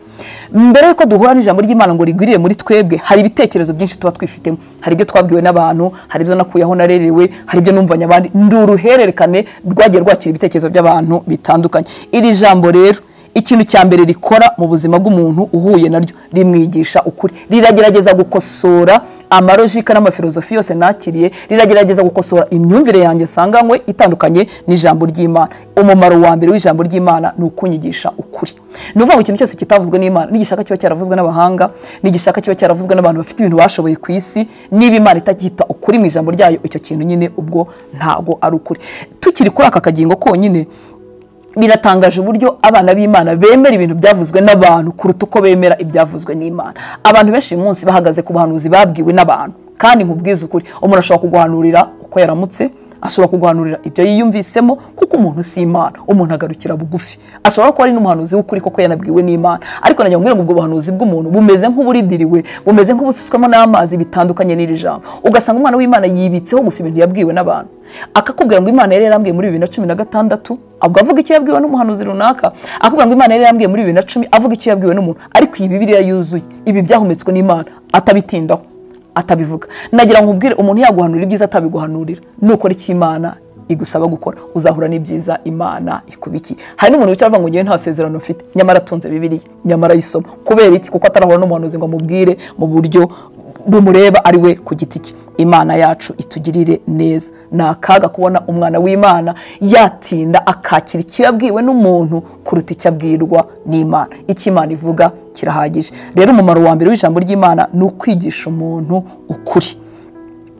Mbere yuko duhura n'ijambo ry'Imana ngo rigwirire muri twebwe, hari ibitekerezo byinshi tuba twifitemo. Hari ibyo twabwiwe n'abantu, hari ibyo nakuyeho narerewe, hari ibyo numvanya abandi. Nduruhererekane rwagiye rwakira ibitekerezo by'abantu bitandukanye. Iri jambo rero ikintu cya mbere rikora mu buzima bw'umuntu uhuye naryo, rimwigisha ukuri. Riragerageza gukosora amarojika n'amafilozofi yose nakiriye, riragerageza gukosora imyumvire yanjye sanganywe itandukanye n'ijambo ry'Imana. Umumaro wa mbere w'ijambo ry'Imana ni ukunyigisha ukuri. Nuvuga ngo ikintu cyose kitavuzwe n'Imana n'igishaka kiba cyaravuzwe n'abahanga, n'igishaka kiba cyaravuzwe n'abantu bafite ibintu bashoboye ku isi, niba Imana itakita ukuri mu ijambo ryayo, icyo kintu nyine ubwo ntago ari ukuri. Tukiri kuri aka kagingo konyine, biratangaje uburyo abana b'Imana bemera ibintu byavuzwe n'abantu kuruta uko bemera ibyavuzwe n'Imana. Abantu benshi uyu munsi bahagaze ku bahanuzi babwiwe n'abantu, kandi nkubwiza ukuri, umuntu ashobora kuguhanurira uko yaramutse, ashobora kuguhanurira ibyo yiyumvisemo, kuko umuntu si Imana, umuntu agarukira bugufi. Ashobora kuba ari n'umuhanuzi w'ukuri koko yanabwiwe n'Imana, ariko najya ngo ubwo buhanuzi bw'umuntu bumeze nk'uburidiriwe, bumeze nk'ubusutswemo n'amazi bitandukanye n'iri jambo. Ugasanga umwana w'Imana yibitseho gusa ibintu yabwiwe n'abantu, akakubwira ngo Imana yari yarambwiye muri 2016, ubwo avuga icyo yabwiwe n'umuhanuzi runaka. Akubwira ngo Imana yari yarambwiye muri 2010, avuga icyo yabwiwe n'umuntu. Ariko iyi Bibiliya yuzuye ibi byahumetswe n'Imana atabitindaho, atabivuga. Nagira nkubwire, umuntu yaguhanurira ibyiza atabiguhanurira, nuko ari cy'Imana igusaba gukora, uzahura n'ibyiza Imana ikubiki. Hari n'umuntu wicara avuga ngo ngiye nta sezerano mfite, nyamara atunze Bibiliya, nyamara yisoma. Kubera iki? Kuko atarahura n'umuhanuzi ngo amubwire mu buryo bumureba ari we ku giti cye. Imana yacu itugirire neza. Nakaga kubona umwana w'Imana yatinda akakira ikiyabwiwe n'umuntu kuruta icyabwirwa n'Imana. Icyo Imana ivuga kirahagije. Rero umumaro wa mbere w'ijambo ry'Imana ni ukwigisha umuntu ukuri.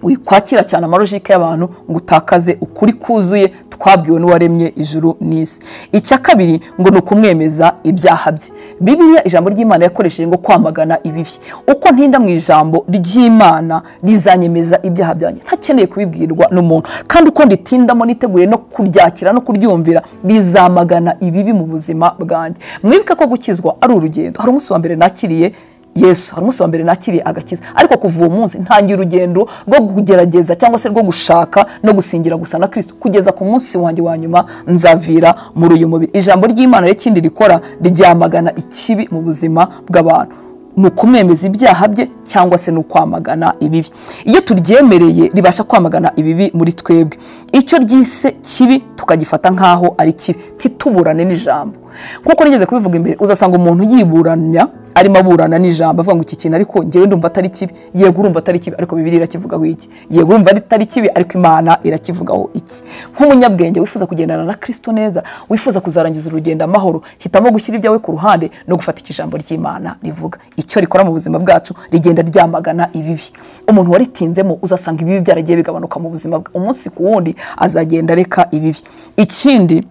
Wikwakira cyane amarojika y'abantu ngo utakaze ukuri kuzuye twabwiwe n'uwaremye ijuru n'isi. Icya kabiri ngo ni ukumwemeza ibyaha bye. Bibiliya ijambo ry'Imana yakoresheje ngo kwamagana ibibi. Uko ntinda mu ijambo ry'Imana rizanyemeza ibyaha byanjye, ntakeneye kubibwirwa n'umuntu, kandi uko nditindamo niteguye no kuryakira no kuryumvira, bizamagana ibibi mu buzima bwanjye. Mwibuke ko gukizwa ari urugendo. Hari umunsi wa mbere nakiriye Yesu, hari umunsi wa mbere nakiriye agakiza, ariko kuva uwo munsi ntangira urugendo rwo kugerageza cyangwa se rwo gushaka no gusingira gusa na Kristo, kugeza ku munsi wanjye wa nyuma nzavira muri uyu mubiri. Ijambo ry'Imana y'ikindi rikora ryamagana ikibi mu buzima bw'abantu, ni ukumwemeza ibyaha bye cyangwa se no kwamagana ibibi. Iyo turyemereye ribasha kwamagana ibibi muri twebwe. Icyo ryise kibi tukagifata nkaho ari kibi, ntituburane n'ijambo. Nkuko nigeze kubivuga imbere, uzasanga umuntu yiburanya arimo aburana n'ijambo avuga ngo iki kintu ariko ngewe ndumva atari kibi. Yego urumva atari kibi, ariko Bibiliya irakivugaho iki? Yego urumva atari kibi, ariko Imana irakivugaho iki? Nk'umunyabwenge wifuza kugendana na Kristo neza, wifuza kuzarangiza urugendo amahoro, hitamo gushyira ibyawe ku ruhande no gufata ijambo ry'Imana rivuga. Icyo rikora mu buzima bwacu rigenda ryamagana ibibi. Umuntu waritinzemo uzasanga ibibi byaragiye bigabanuka mu buzima bwe, umunsi ku wundi azagenda reka ibibi. Ikindi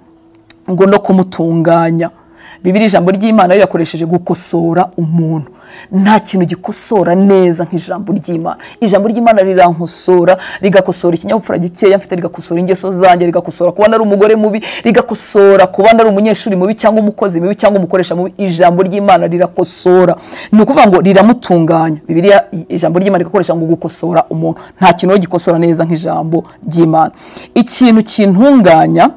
ngo no kumutunganya. Bibiliya ijambo ry'Imana yo yakoresheje gukosora umuntu. Nta kintu gikosora neza nk'ijambo ry'Imana. Ijambo ry'Imana rirankosora, rigakosora ikinyabupfura gikeya mfite, rigakosora ingeso zanjye, rigakosora kuba nari umugore mubi, rigakosora kuba nari umunyeshuri mubi cyangwa umukozi mubi cyangwa umukoresha mubi. Ijambo ry'Imana rirakosora, ni ukuvuga ngo riramutunganya. Bibiliya ijambo ry'Imana rikoresha ngo gukosora umuntu. Nta kintu gikosora neza nk'ijambo ry'Imana. Ikintu kintunganya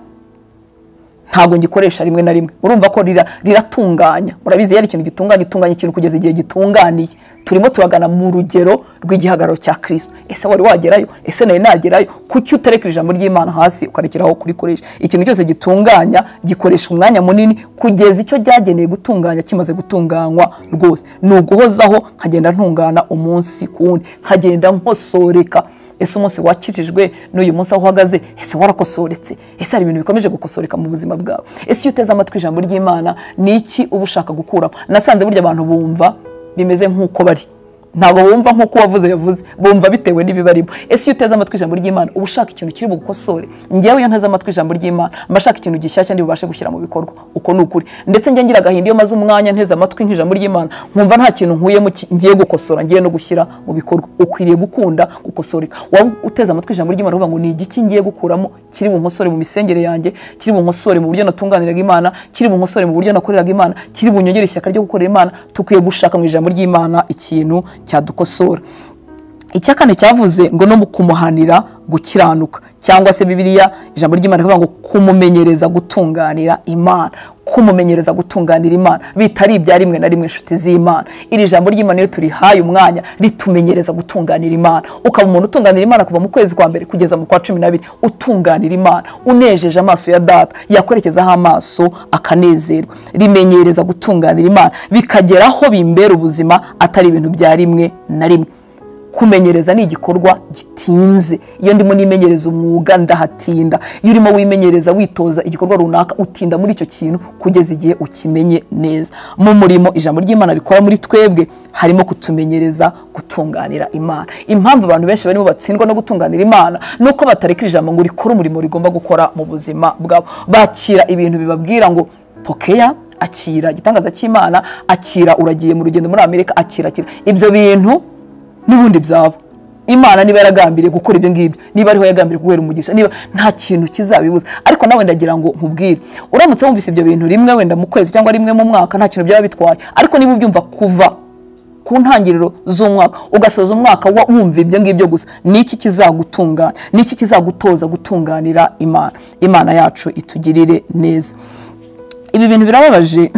ntabwo ngikoresha rimwe na rimwe. Urumva ko riratunganya. Murabizi yari ikintu gitunganya ikintu kugeza igihe gitunganiye. Turimo turagana mu rugero rw'igihagararo cya Kristo. Ese wari wagerayo? Ese nawe nagerayo? Kuki utereka ijambo ry'Imana hasi ukarekeraho kurikoresha? Ikintu cyose gitunganya gikoresha umwanya munini kugeza icyo ryageneye gutunganya kimaze gutunganywa rwose. Ni uguhozaho nkagenda ntungana umunsi ku wundi, nkagenda nkosoreka. Ese umunsi wakijijwe n'uyu munsi aho uhagaze, ese warakosoretse? Ese hari ibintu bikomeje gukosoreka mu buzima bwawe? Ese iyo uteze amatwi ijambo ry'Imana ni iki uba ushaka gukuramo? Nasanze burya abantu bumva bimeze nk'uko bari, ntabwo bumva nk'uko yavuze, bumva bitewe n'ibibarimo. Ese iyo uteze amatwi ijambo ry'Imana uba ushaka ikintu kiri bugukosore. Njyewe iyo nteze amatwi ijambo ry'Imana mba shaka ikintu gishyashya ndi bubashe gushyira mu bikorwa. Uko ni ukuri. Ndetse njye ngira agahinda iyo maze umwanya nteze amatwi nk'ijambo ry'Imana nkumva nta kintu nkuyemo ngiye gukosora, ngiye no gushyira mu bikorwa. Ukwiriye gukunda gukosoreka. Waba uteze amatwi ijambo ry'Imana uvuga ngo ni igiki ngiye gukuramo kiri bunkosore mu misengere yanjye, kiri bunkosore mu buryo natunganiraga Imana, kiri bunkosore mu buryo nakoreraga Imana, kiri bunyongere ishyaka ryo gukorera Imana. Tukwiye gushaka mu ijambo ry'Imana ikintu cyadukosora. Icyakane cyavuze ngo no kumuhanira gukiranuka, cyangwa se Bibiliya ijambo ry'Imana rivuga ngo kumumenyereza gutunganira Imana. Kumumenyereza gutunganira Imana bitari ibya rimwe na rimwe inshuti z'Imana. Iri jambo ry'Imana iyo turihaye umwanya ritumenyereza gutunganira Imana. Ukaba umuntu utunganira Imana kuva mu kwezi kwa mbere kugeza mu kwa 12, utunganira Imana unejeje amaso ya data, yakwerekezaho amaso akanezerwa. Rimenyereza gutunganira Imana bikageraho bimbera ubuzima atari ibintu bya rimwe na rimwe. Kumenyereza ni igikorwa gitinze. Iyo ndimo nimenyereza umwuga ndahatinda. Iyo urimo wimenyereza witoza igikorwa runaka utinda muri icyo kintu kugeza igihe ukimenye neza. Mu murimo ijambo ry'Imana rikora muri twebwe harimo kutumenyereza gutunganira Imana. Impamvu abantu benshi barimo batsindwa no gutunganira Imana nuko batareka ijambo ngo rikora umurimo rigomba gukora mu buzima bwabo. Bakira ibintu bibabwira ngo pokeya, akira igitangaza cy'Imana, akira uragiye mu rugendo muri Amerika, akira. Ibyo bintu n'ubundi byabo. Imana niba yaragambiriye gukora ibyo ngibyo, niba ariho yagambiriye kuguhera umugisha, niba nta kintu kizabibuza. Ariko nawe ndagira ngo nkubwire, uramutse wumvise ibyo bintu rimwe wenda mu kwezi cyangwa rimwe mu mwaka nta kintu byaba bitwaye. Ariko niba ubyumva kuva ku ntangiriro z'umwaka ugasoza umwaka wumva ibyo ngibyo gusa, niki kizagutunganya? Niki kizagutoza gutunganira Imana? Imana yacu itugirire neza. Ibi bintu birababaje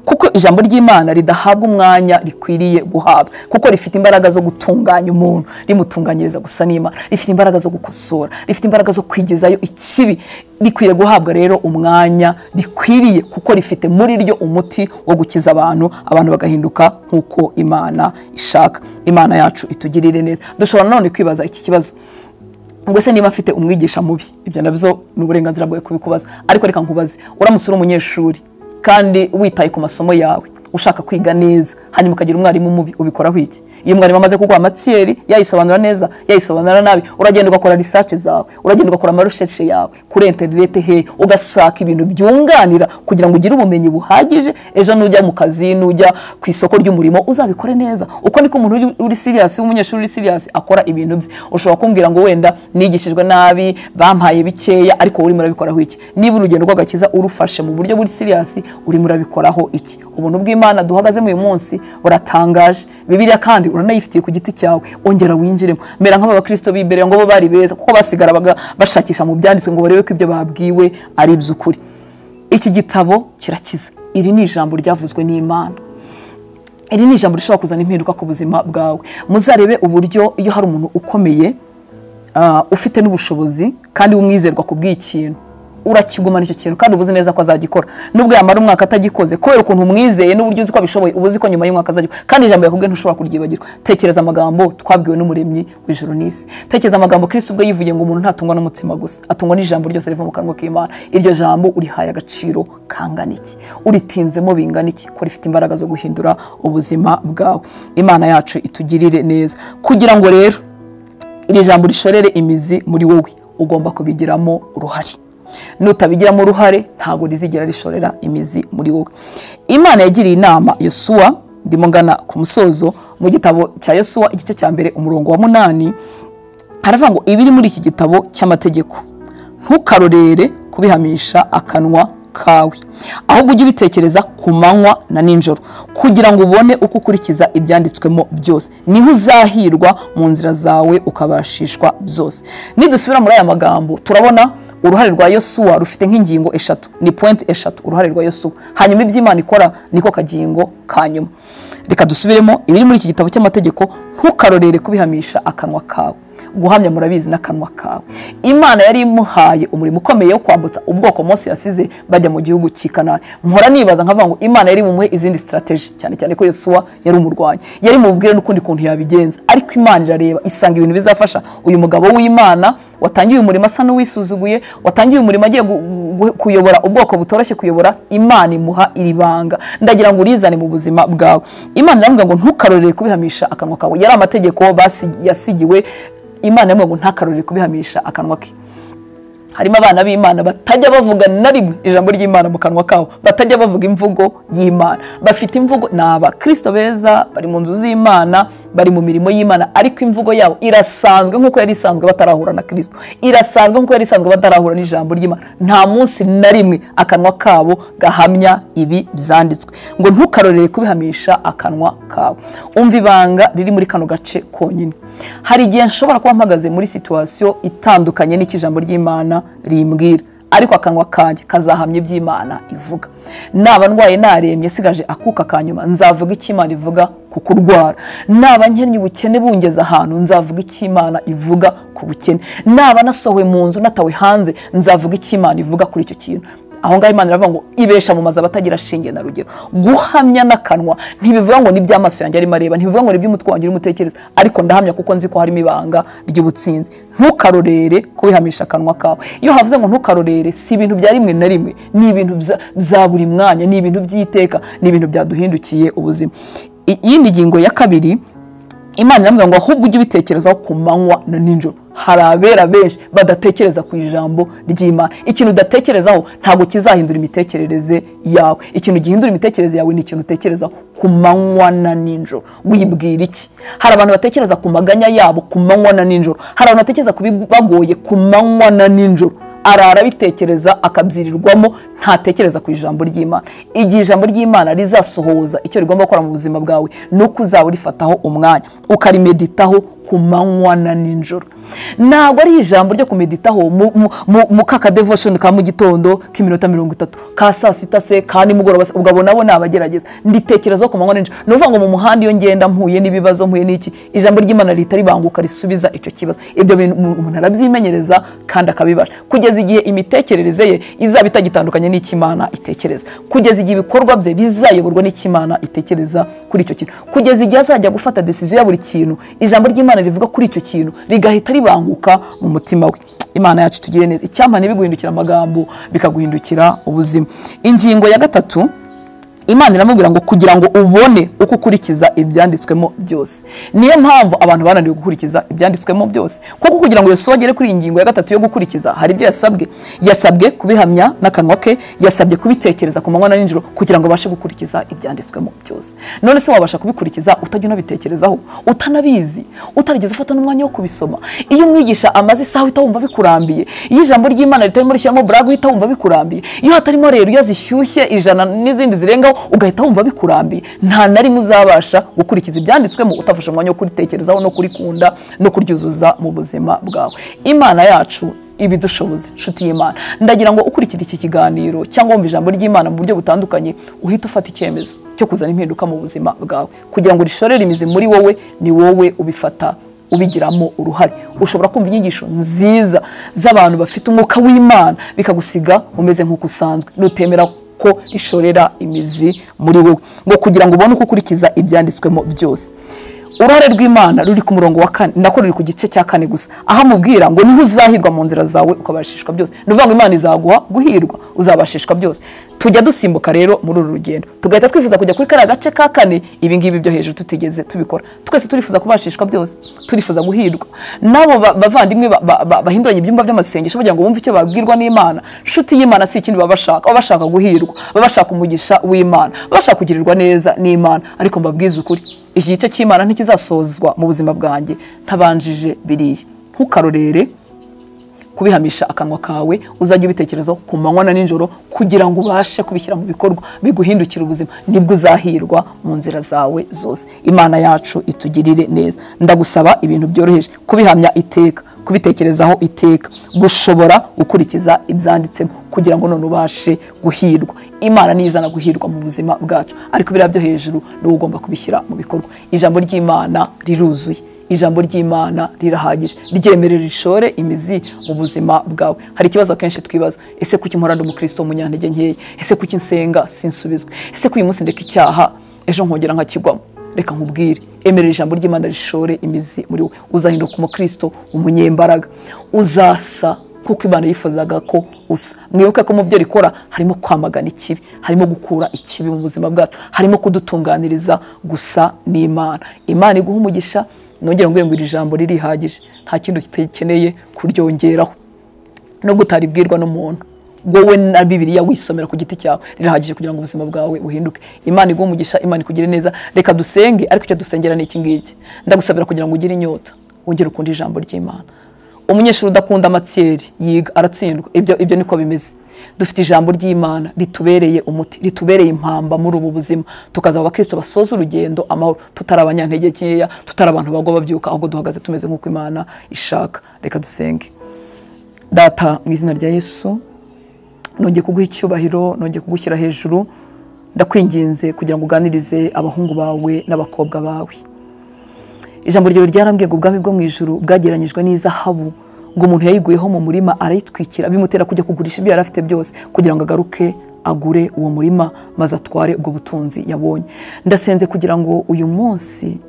kuko ijambo ry'Imana ridahabwa umwanya rikwiriye guhabwa, kuko rifite imbaraga zo gutunganya umuntu, rimutunganyiriza gusa n'Imana. Rifite imbaraga zo gukosora, rifite imbaraga zo kwigezayo ikibi. Rikwiriye guhabwa rero umwanya rikwiriye, kuko rifite muri ryo umuti wo gukiza abantu bagahinduka nk'uko Imana ishaka. Imana yacu itugirire neza. Dushobora none kwibaza iki kibazo ngo se niba afite umwigisha mubi, ibyo nabyo n'uburenganzira bwawe kubikubaza. Ariko reka nkubaze, uramusura umunyeshuri kandi witaye ku masomo yawe, ushaka kwiga neza, hanyuma ukagira umwarimu mubi, ubikoraho iki? Iyo mwarimu amaze kuguha matière yayisobanura neza, yayisobanura nabi, uragenda ugakora research zawe, uragenda ugakora amarecherche yawe kuri internet ugashaka ibintu byunganira kugira ngo ugire ubumenyi buhagije. Ejo nujya mu kazi, nujya ku isoko ry'umurimo uzabikore neza. Uko niko umuntu uri serious, umunyeshuri uri serious akora ibintu bye. Ushobora kumbwira ngo wenda nigishijwe nabi, bampaye bikeya, ariko uri murabikoraho iki? Niba urugendo rw'agakiza urufashe mu buryo buri serious, uri murabikoraho iki? Ubuntu bw'Imana duhagazemo uyu munsi buratangaje. Bibiliya kandi uranayifitiye ku giti cyawe, ongera winjiremo. Mera nk'aba bakristo bibere ngo bo bari beza, kuko basigara bashakisha mu byanditswe ngo barebe ko ibyo babwiwe ari iby'ukuri. Iki gitabo kirakiza. Iri ni ijambo ryavuzwe n'Imana. Iri ni ijambo rishobora kuzana impinduka ku buzima bwawe. Muzarebe uburyo iyo hari umuntu ukomeye, ufite n'ubushobozi kandi umwizerwa ku bw'ikintu, urakigumana icyo kintu kandi ubuzi neza ko azagikora. Nubwo yamara umwaka atagikoze, kubera ukuntu umwizeye n'uburyo uzi ko abishoboye, ubuzi ko nyuma y'umwaka azagikora. Kandi ijambo yakubwiye ntushobora kuryibagirwa. Tekereza amagambo twabwiwe n'umuremyi w'ijuru n'isi. Tekereza amagambo Kristo ubwo yivuye ngo umuntu ntatungwa n'umutima gusa, atungwa n'ijambo ryose riva mu kanwa k'Imana. Iryo jambo urihaye agaciro kangana iki? Uritinzemo bingana iki? Ko rifite imbaraga zo guhindura ubuzima bwawe. Imana yacu itugirire neza. Kugira ngo rero iri jambo rishorere imizi muri wowe, ugomba kubigiramo uruhare. nutabigiramo uruhare ntabwo rizigera rishorera imizi muri wowe. Imana yagiriye inama Yosuwa, ndimo ngana ku musozo, mu gitabo cya Yosuwa igice cya mbere umurongo wa 8 haravuga ngo ibiri muri iki gitabo cy'amategeko ntukarorere kubihamisha akanwa kawe, ahubwo ujye ubitekereza ku manywa na ninjoro kugira ngo ubone uko ukurikiza ibyanditswemo byose, niho uzahirwa mu nzira zawe ukabashishwa byose. Nidusubira muri aya magambo turabona uruhare rwa Yosuwa rufite nk'ingingo eshatu, ni point eshatu uruhare rwa Yosuwa. Hanyuma iby'Imana ikora niko kagingo kanyuma. Reka dusubiremo ibiri muri iki gitabo cy'amategeko ntukarorere kubihamisha akanwa kawe. Guhamya murabizi n'akanwa kawe. Imana yari imuhaye umurimo ukomeye wo kwambutsa ubwoko Mose yasize bajya mu gihugu cy'Ikanani. Mpora nibaza nkavuga ngo Imana yari mumuhe izindi strategy, cyane cyane ko Yosuwa yari umurwanyi, yari mubwire n'ukundi kuntu yabigenza, ariko Imana irareba isanga ibintu bizafasha uyu mugabo w'Imana watangiye umurimo asa n'uwisuzuguye, watangiye umurimo agiye kuyobora ubwoko butoroshye kuyobora. Imana imuha iribanga, ndagira ngo urizane mu buzima bwawe. Imana iravuga ngo ntukarorere kubihamisha akanwa kawe. Yari amategeko yasigiwe. Imana yamwe ngo ntakarorere kubihamisha akanwa ke. Harimo abana b'Imana batajya bavuga na rimwe ijambo ry'Imana mu kanwa kawo, batajya bavuga imvugo y'Imana. Bafite imvugo, naba Kristo beza, bari mu nzu z'Imana, bari mu mirimo y'Imana, ariko imvugo yabo irasanzwe nkuko yari isanzwe batarahura na Kristo, irasanzwe nkuko yari isanzwe batarahura n'ijambo ry'Imana. Nta munsi na rimwe akanwa kabo gahamya ibi byanditswe. Ngo ntukarorere kubihamisha akanwa kawe. Umva ibanga riri muri kano gace konyine. Hari igihe nshobora kuba mpagaze muri situation itandukanye n'ikijambo ry'Imana rimbwira, ariko akanwa kanjye kazahamye iby'Imana ivuga. Naba ndwaye naremye sigaje akuka kanyuma, nzavuga iki Imana ivuga ku kurwara. Naba nkennye ubukene bungeza ahantu, nzavuga iki Imana ivuga ku bukene. Naba nasohowe mu nzu natawe hanze, nzavuga iki Imana ivuga kuri icyo kintu. Aho ngaho Imana iravuga ngo ibesha mu mazi abatagira shinge na rugero. Guhamya n'akanwa ntibivuga ngo n'iby'amaso yanjye arimo areba, ntibivuga ngo n'iby'umutwe wanjye urimo utekereza, ariko ndahamya kuko nzi ko harimo ibanga ry'ubutsinzi. Ntukarorere kubihamisha akanwa kawe. Iyo havuze ngo ntukarorere, si ibintu bya rimwe na rimwe, ni ibintu bya buri mwanya, ni ibintu by'iteka, ni ibintu byaduhindukiye ubuzima. Iyindi ngingo ya kabiri, Imana iravuga ngo ahubwo ujye ubitekerezaho ku manywa na ninjoro. Hari abera benshi badatekereza ku ijambo ry'Imana. Ikintu udatekerezaho ntabwo kizahindura imitekerereze yawe. Ikintu gihindura imitekerereze yawe ni ikintu utekerezaho ku manywa na ninjoro. Wibwira iki? Hari abantu batekereza ku maganya yabo ku manywa na ninjoro. Hari abantu batekereza kubibagoye ku manywa na ninjoro. Arara bitekereza akabyirirwamo, ntatekereza ku ijambo ry'Imana. Igihe ijambo ry'Imana rizasohoza icyo rigomba gukora mu buzima bwawe, nuko uzaba urifataho umwanya ukarimeditaho ku manywa na ninjoro. Ntabwo ari ijambo ryo kumeditaho mu kaka devotion ka mu gitondo k'iminota 30, ka saa sita se, ka nimugoroba, ugabona abo nabagerageza. Nditekerezaho ku manywa na ninjoro. Nuvuga ngo mu muhanda iyo ngenda mpuye n'ibibazo, mpuye n'iki, ijambo ry'Imana rihita ribanguka risubiza icyo kibazo. Ibyo bintu umuntu arabyimenyereza kandi akabibasha, kugeza igihe imitekerereze ye izaba itagitandukanye n'Imana itekereza, kugeza igihe ibikorwa bye bizayoborwa n'Imana itekereza kuri icyo kintu, kugeza igihe azajya gufata decision ya buri kintu ijambo ry'Imana rivuga kuri icyo kintu rigahita ribanguka mu mutima we. Imana yacu tugire neza. Icyampa ntibiguhindukira amagambo bikaguhindukira ubuzima. Ingingo ya gatatu, Imana iramubwira ngo kugira ngo ubone uko ukurikiza ibyanditswemo byose. Niyo mpamvu abantu bananiwe gukurikiza ibyanditswemo byose, kuko kugira ngo Yosuwa agere kuri ingingo ya gatatu yo gukurikiza, hari ibyo yasabwe kubihamya n'akanwa ke, yasabye kubitekereza ku manywa na ninjoro kugira ngo abashe gukurikiza ibyanditswemo byose. None se wabasha kubikurikiza utajya unabitekerezaho, utanabizi, utarigeze ufata n'umwanya wo kubisoma? Iyo umwigisha amaze isaha uhita wumva bikurambiye, iyo ijambo ry'Imana ritarimo rishyiramo brag uhita wumva bikurambiye, iyo hatarimo rero iyo zishyushye ijana n'izindi zirengaho ugahita wumva bikurambiye. Nta nari muzabasha gukurikiza ibyanditswemo utafashe umwanya wo kuritekerezaho no kurikunda no kuryuzuza mu buzima bwawe. Imana yacu ibidushoboze, nshuti y'Imana, ndagira ngo ukurikira iki kiganiro cyangwa wumva ijambo ry'Imana mu buryo butandukanye, uhita ufata icyemezo cyo kuzana impinduka mu buzima bwawe kugira ngo rishorere imizi muri wowe. Ni wowe ubifata ubigiramo uruhare. Ushobora kumva inyigisho nziza z'abantu bafite umwuka w'Imana bikagusiga umeze nk'uko usanzwe, nutemera ko ishorera imizi muri wowe, ngo kugira ngo ubone uko ukurikiza ibyanditswemo byose. Uruhare rw'Imana ruri ku murongo wa 4, nako ruri ku gice cya 4 gusa, aho amubwira ngo niho uzahirwa mu nzira zawe ukabashishwa byose. Nuvuga ngo Imana izaguha guhirwa, uzabashishwa byose. tujya dusimbuka rero muri uru rugendo tugahita twifuza kujya kuri kariya gace ka kane ibi ngibi byo hejuru tutigeze tubikora. Twese turifuza kubashishwa byose, turifuza guhirwa. Nabo bavandimwe bahinduranye ibyumba by'amasengesho bagira ngo bumve icyo babwirwa n'Imana. Nshuti y'Imana si ikindi bashaka guhirwa, bashaka umugisha w'Imana, bashaka kugirirwa neza n'Imana. Ariko mbabwiza ukuri, iki gice cy'Imana ntikizasozwa mu buzima bwanjye ntabanjije biriya. Ntukarorere kubihamisha akanwa kawe, uzajya ubitekerezaho ku manywa na nijoro kugira ngo ubashe kubishyira mu bikorwa biguhindukira ubuzima, nibwo uzahirwa mu nzira zawe zose. Imana yacu itugirire neza. Ndagusaba ibintu byoroheje, kubihamya iteka, kubitekerezaho iteka, gushobora gukurikiza ibyanditsemo kugira ngo none ubashe guhirwa. Imana nizana guhirwa mu buzima bwacu, ariko biriya byo hejuru ni ugomba kubishyira mu bikorwa. Ijambo ry'Imana riruzuye, ijambo ry'Imana rirahagije, ryemerera rishore imizi mu buzima bwawe. Hari ikibazo kenshi twibaza, ese kuki mpora ndi umukristo w'umunyantege nkeya? Ese kuki nsenga sinsubizwe? Ese kuki uyu munsi ndeka icyaha ejo nkongera nkakigwamo? Reka nkubwire, emerera ijambo ry'Imana rishore imizi muri wowe, uzahinduka umukristo umunyembaraga, uzasa kuko Imana yifuzaga ko usa. Mwibuke ko mu byo rikora harimo kwamagana ikibi, harimo gukura ikibi mu buzima bwacu, harimo kudutunganiriza gusa n'Imana. Imana iguha umugisha. Nongera ngo iri jambo ririhagije, nta kintu kitekeneye kuryongeraho no gutaribwirwa n'umuntu. Wowe na Bibiliya wisomera ku giti cyawe rirahagije kugira ngo ubuzima bwawe buhinduke. Imana iguha umugisha, Imana ikugire neza. Reka dusenge, ariko icyo dusengera ni iki ngiki. Ndagusabira kugira ngo ugire inyota, wongere ukunda ijambo ry'Imana. Umunyeshuri udakunda amatsiyeri yiga aratsindwa. Ibyo niko bimeze. Dufite ijambo ry'Imana ritubereye umuti, ritubereye impamba muri ubu buzima, tukazaba abakristo basoza urugendo amahoro, tutari abanyantege nkeya, tutari abantu bagwa babyuka, ahubwo duhagaze tumeze nk'uko Imana ishaka. Reka dusenge. Data, mu izina rya Yesu, nongeye kuguha icyubahiro, nongeye kugushyira hejuru. Ndakwinginze kugira ngo uganirize abahungu bawe n'abakobwa bawe. Ijambo ryawe ryarambwiye ngo ubwami bwo mu ijuru bwageranyijwe n'izahabu, ngo umuntu yayiguyeho mu murima arayitwikira, bimutera kujya kugurisha ibyo yarafite byose kugira ngo agaruke agure uwo murima maze atware ubwo butunzi yabonye. Ndasenze kugira ngo uyu munsi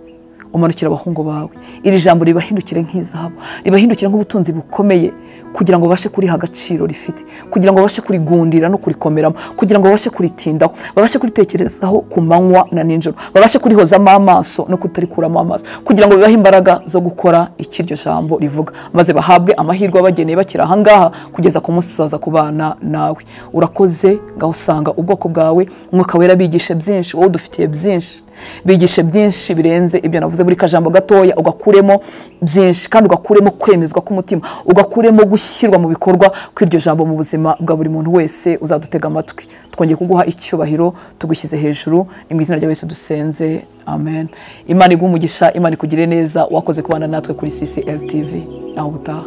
umanukira abahungu bawe, iri jambo ribahindukire nk'izahabu, ribahindukire nk'ubutunzi bukomeye, kugira ngo babashe kuriha agaciro rifite, kugira ngo babashe kurigundira no kurikomeramo, kugira ngo babashe kuritindaho, babashe kuritekerezaho ku manywa na nijoro, babashe kurihozamo amaso no kutarikuramo amaso, kugira ngo bibahe imbaraga zo gukora icyo iryo jambo rivuga, maze bahabwe amahirwe abageneye bakiri aha ngaha kugeza ku munsi uzaza kubana nawe. Urakoze, ngaho usanga ubwoko bwawe, Umwuka Wera bigishe byinshi, wowe dufitiye byinshi, bigishe byinshi birenze ibyo navuze. Buri kajambo gatoya ugakuremo byinshi, kandi ugakuremo kwemezwa k'umutima, ugakuremo gushyirwa mu bikorwa kw'iryo jambo mu buzima bwa buri muntu wese uzadutega amatwi. Twongeye kuguha icyubahiro, tugushyize hejuru, ni mu izina rya Yesu dusenze, amen. Imana iguha umugisha, Imana ikugire neza. Wakoze kubana natwe kuri CCL TV. Naho ubutaha.